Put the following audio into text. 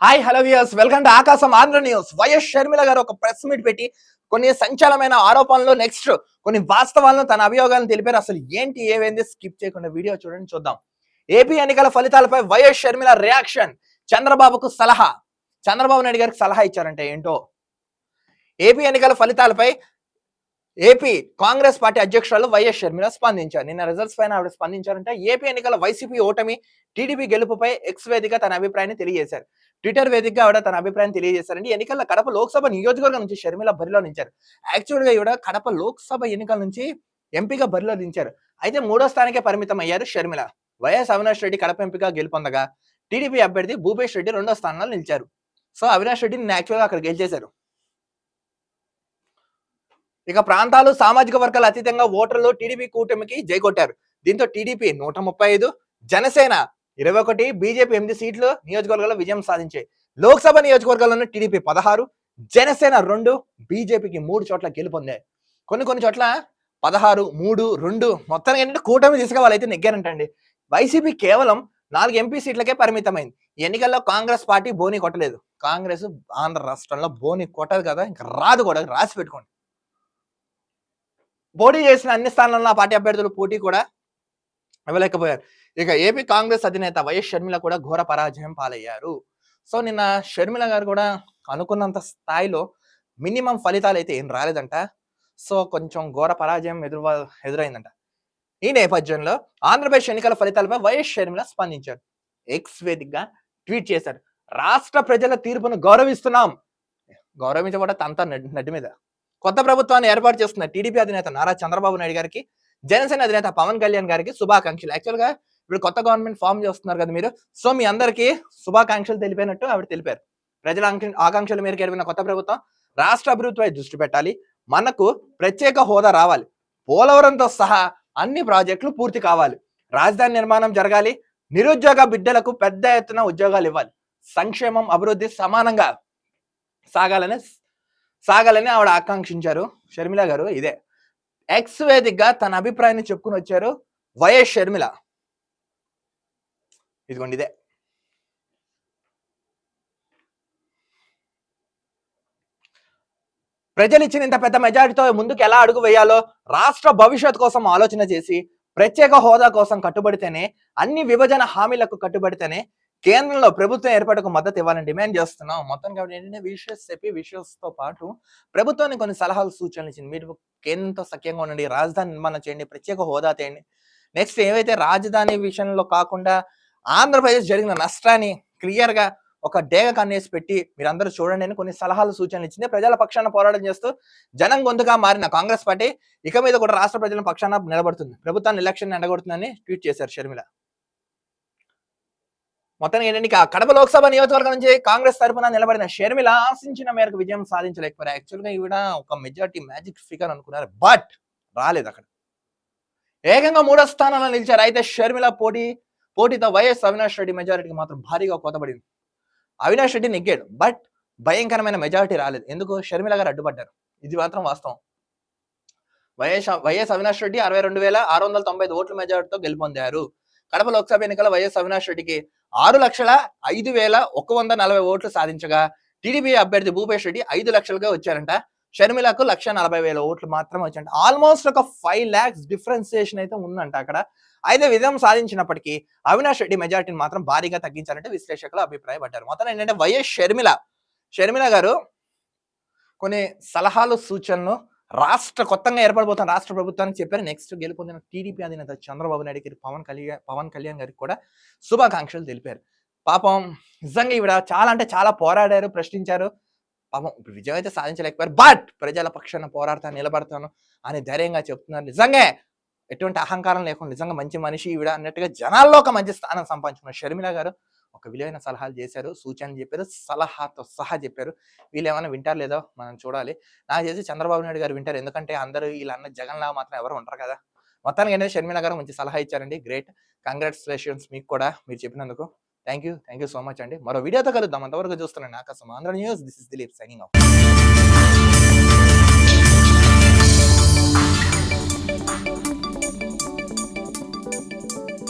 Hi hello viewers, welcome to ఆకాశం Andhra news. YS Sharmila గారు ఒక ప్రెస్ మీట్ పెట్టి కొన్ని సంచలనమైన ఆరోపణలు, నెక్స్ట్ కొన్ని వాస్తవాలను, తన అభియోగాలను తెలిపారు. అసలు ఏంటి ఏమైంది స్కిప్ చేయకుండా వీడియో చూడండి, చూద్దాం. ఏపీ ఎన్నికల ఫలితాలపై వైఎస్ షర్మిల రియాక్షన్. చంద్రబాబుకు సలహా. చంద్రబాబు నాయుడు గారికి సలహా ఇచ్చారంటే ఏంటో. ఏపీ ఎన్నికల ఫలితాలపై ఏపీ కాంగ్రెస్ పార్టీ అధ్యక్షురాలు వైఎస్ షర్మిల స్పందించారు. నిన్న రిజల్ట్స్ పైన ఆవిడ స్పందించారంటే ఏపీ ఎన్నికల వైసీపీ ఓటమి, టీడీపీ గెలుపుపై ఎక్స్ వేదిక తన అభిప్రాయాన్ని తెలియజేశారు. ట్విట్టర్ వేదికగా ఆవిడ తన అభిప్రాయం తెలియజేశారండి. ఎన్నికల్లో కడప లోక్సభ నియోజకవర్గం నుంచి షర్మిల బరిలో నిలిచారు. యాక్చువల్ గా ఈవిడ కడప లోక్సభ ఎన్నికల నుంచి ఎంపీగా బరిలో నిలిచారు. అయితే 3వ స్థానికే పరిమితం అయ్యారు షర్మిల. వైఎస్ అవినాష్ రెడ్డి కడప ఎంపీగా గెలుపొందగా టీడీపీ అభ్యర్థి భూపేష్ రెడ్డి 2వ స్థానంలో నిలిచారు. సో అవినాష్ రెడ్డిని యాక్చువల్ గా అక్కడ గెలిచేశారు. ఇక ప్రాంతాలు, సామాజిక వర్గాల అతీతంగా ఓటర్లు టీడీపీ కూటమికి జైకొట్టారు. దీంతో టీడీపీ 135, జనసేన 21, బీజేపీ 8 సీట్లు నియోజకవర్గాల్లో విజయం సాధించాయి. లోక్సభ నియోజకవర్గాల్లోనూ టీడీపీ 16, జనసేన 2, బీజేపీకి 3 చోట్ల గెలుపొందాయి. కొన్ని చోట్ల 16, 3, 2 మొత్తానికి ఏంటంటే కూటమి దిశగా వాళ్ళైతే నెగ్గారంటండి. వైసీపీ కేవలం 4 ఎంపీ సీట్లకే పరిమితమైంది. ఎన్నికల్లో కాంగ్రెస్ పార్టీ బోని కొట్టలేదు. కాంగ్రెస్ ఆంధ్ర రాష్ట్రంలో బోని కొట్టదు కదా, ఇంకా రాదు కూడా, రాసి పెట్టుకోండి. పోటీ చేసిన అన్ని స్థానాల్లో ఆ పార్టీ అభ్యర్థులు పోటీ కూడా ఇవ్వలేకపోయారు. ఇక ఏపీ కాంగ్రెస్ అధినేత వైఎస్ షర్మిల కూడా ఘోర పరాజయం పాలయ్యారు. సో నిన్న షర్మిల గారు కూడా అనుకున్నంత స్థాయిలో మినిమం ఫలితాలు అయితే ఏం రాలేదంట. సో కొంచెం ఘోర పరాజయం ఎదురైందంట. ఈ నేపథ్యంలో ఆంధ్రప్రదేశ్ ఎన్నికల ఫలితాలపై వైఎస్ షర్మిల స్పందించారు. ఎక్స్ వేదికగా ట్వీట్ చేశారు. రాష్ట్ర ప్రజల తీర్పును గౌరవిస్తున్నాం. గౌరవించబడ్డ తంతా నడ్డి మీద. కొత్త ప్రభుత్వాన్ని ఏర్పాటు చేస్తున్న టీడీపీ అధినేత నారా చంద్రబాబు నాయుడు గారికి, జనసేన అధినేత పవన్ కళ్యాణ్ గారికి శుభాకాంక్షలు. యాక్చువల్ గా ఇప్పుడు కొత్త గవర్నమెంట్ ఫామ్ చేస్తున్నారు కదా మీరు, సో మీ అందరికీ శుభాకాంక్షలు తెలిపినట్టు ఆవిడ తెలిపారు. ప్రజల ఆకాంక్షల మేరకు ఏర్పడిన కొత్త ప్రభుత్వం రాష్ట్ర అభివృద్ధిపై దృష్టి పెట్టాలి. మనకు ప్రత్యేక హోదా రావాలి. పోలవరంతో సహా అన్ని ప్రాజెక్టులు పూర్తి కావాలి. రాజధాని నిర్మాణం జరగాలి. నిరుద్యోగ బిడ్డలకు పెద్ద ఎత్తున ఉద్యోగాలు ఇవ్వాలి. సంక్షేమం, అభివృద్ధి సమానంగా సాగాలని ఆవిడ ఆకాంక్షించారు షర్మిల గారు. ఇదే ఎక్స్ వేదికగా తన అభిప్రాయాన్ని చెప్పుకుని వచ్చారు వైఎస్ షర్మిల. ఇదిగోండి ఇదే. ప్రజలు ఇచ్చిన ఇంత పెద్ద మెజారిటీతో ముందుకు ఎలా అడుగు వేయాలో, రాష్ట్ర భవిష్యత్ కోసం ఆలోచన చేసి ప్రత్యేక హోదా కోసం కట్టుబడితేనే, అన్ని విభజన హామీలకు కట్టుబడితేనే కేంద్రంలో ప్రభుత్వం ఏర్పాటుకు మద్దతు ఇవ్వాలని డిమాండ్ చేస్తున్నాం. మొత్తం కాబట్టి ఏంటంటే విషయస్ తో పాటు ప్రభుత్వానికి కొన్ని సలహాలు, సూచనలు ఇచ్చింది. మీరు కేంద్రంతో సఖ్యంగా ఉండండి, రాజధాని నిర్మాణం చేయండి, ప్రత్యేక హోదా తేయండి. నెక్స్ట్ ఏవైతే రాజధాని విషయంలో కాకుండా ఆంధ్రప్రదేశ్ జరిగిన నష్టాన్ని క్లియర్ గా ఒక డేగ కన్నేసి పెట్టి మీరందరూ చూడండి అని కొన్ని సలహాలు, సూచనలు ఇచ్చింది. ప్రజల పక్షాన పోరాటం చేస్తూ జనం గొంతుగా మారిన కాంగ్రెస్ పార్టీ ఇక మీద కూడా రాష్ట్ర ప్రజల పక్షాన నిలబడుతుంది. ప్రభుత్వాన్ని ఎలక్షన్ ఎండగొడుతుందని ట్వీట్ చేశారు షర్మిల. మొత్తానికి ఏంటంటే కడప లోక్సభ నియోజకవర్గం నుంచి కాంగ్రెస్ తరఫున నిలబడిన షర్మిల ఆశించిన మేరకు విజయం సాధించలేకపోయారు. యాక్చువల్ గా ఈవిడ ఒక మెజార్టీ మ్యాజిక్ ఫిగర్ అనుకున్నారు, బట్ రాలేదు. అక్కడ ఏకంగా 3వ స్థానంలో నిలిచారు. అయితే షర్మిల పోటీతో వైఎస్ అవినాష్ రెడ్డి మెజారిటీకి మాత్రం భారీగా కోతపడింది. అవినాష్ రెడ్డి నెగ్గాడు, బట్ భయంకరమైన మెజారిటీ రాలేదు. ఎందుకు? షర్మిల గారు అడ్డుపడ్డారు. ఇది మాత్రం వాస్తవం. వైఎస్ అవినాష్ రెడ్డి 62,695 ఓట్ల మెజారిటీతో గెలుపొందారు. కడప లోక్సభ ఎన్నికల వైఎస్ అవినాష్ రెడ్డికి 6,05,140 ఓట్లు సాధించగా టీడీపీ అభ్యర్థి భూపేష్ రెడ్డి 5 లక్షలుగా వచ్చారంట. షర్మిలకు 1,40,000 ఓట్లు మాత్రమే వచ్చాయంట. ఆల్మోస్ట్ ఒక 5 lakhs డిఫరెన్సియేషన్ అయితే ఉందంట అక్కడ. అయితే విజయం సాధించినప్పటికీ అవినాష్ రెడ్డి మెజారిటీని మాత్రం భారీగా తగ్గించారంటే విశ్లేషకులు అభిప్రాయపడ్డారు. మొత్తం ఏంటంటే వైఎస్ షర్మిల గారు కొన్ని సలహాలు, సూచనలు కొత్తగా ఏర్పడబోతున్న రాష్ట్ర ప్రభుత్వానికి చెప్పారు. నెక్స్ట్ గెలుపొందిన టీడీపీ అధినేత చంద్రబాబు నాయుడు గారికి, పవన్ కళ్యాణ్ గారికి కూడా శుభాకాంక్షలు తెలిపారు. పాపం నిజంగా ఈవిడ చాలా అంటే చాలా పోరాడారు, ప్రశ్నించారు. పాపం విజయం అయితే సాధించలేకపోయారు, బట్ ప్రజల పక్షాన పోరాడతాను, నిలబడతాను అని ధైర్యంగా చెప్తున్నారు. నిజంగా ఎటువంటి అహంకారం లేకుండా నిజంగా మంచి మనిషి ఈవిడ అన్నట్టుగా జనాల్లో ఒక మంచి స్థానం సంపాదించుకున్న షర్మిల గారు ఒక విలువైన సలహాలు చేశారు, సూచనలు చెప్పారు, సలహాతో సహా చెప్పారు. వీళ్ళు ఏమైనా వింటారు లేదో మనం చూడాలి. నాకు చేసి చంద్రబాబు నాయుడు గారు వింటారు, ఎందుకంటే అందరూ వీళ్ళన్న జగన్ లా మాత్రం ఎవరు ఉంటారు కదా. మొత్తానికి ఏంటంటే షర్మిల గారు మంచి సలహా ఇచ్చారండి. గ్రేట్, కంగ్రాచులేషన్స్ మీకు కూడా మీరు చెప్పినందుకు. థ్యాంక్ యూ సో మచ్ అండి. మరో వీడియోతో కలుద్దాం. అంతవరకు చూస్తున్నాను ఆకాశం Andhra news. This is Dilip signing off.